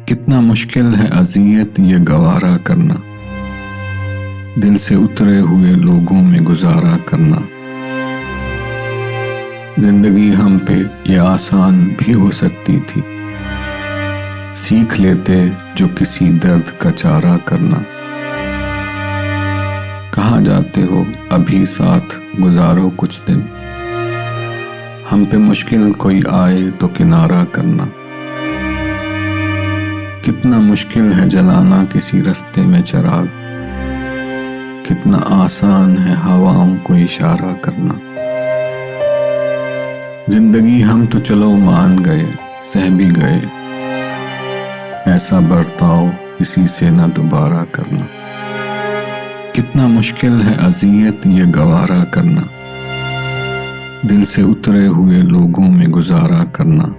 कितना मुश्किल है अज़ियत ये गवारा करना, दिल से उतरे हुए लोगों में गुजारा करना। जिंदगी हम पे ये आसान भी हो सकती थी, सीख लेते जो किसी दर्द का चारा करना। कहाँ जाते हो अभी साथ गुजारो कुछ दिन, हम पे मुश्किल कोई आए तो किनारा करना। कितना मुश्किल है जलाना किसी रास्ते में चिराग, कितना आसान है हवाओं को इशारा करना। जिंदगी हम तो चलो मान गए, सह भी गए, ऐसा बर्ताव इसी से न दोबारा करना। कितना मुश्किल है अज़ियत ये गवारा करना, दिल से उतरे हुए लोगों में गुजारा करना।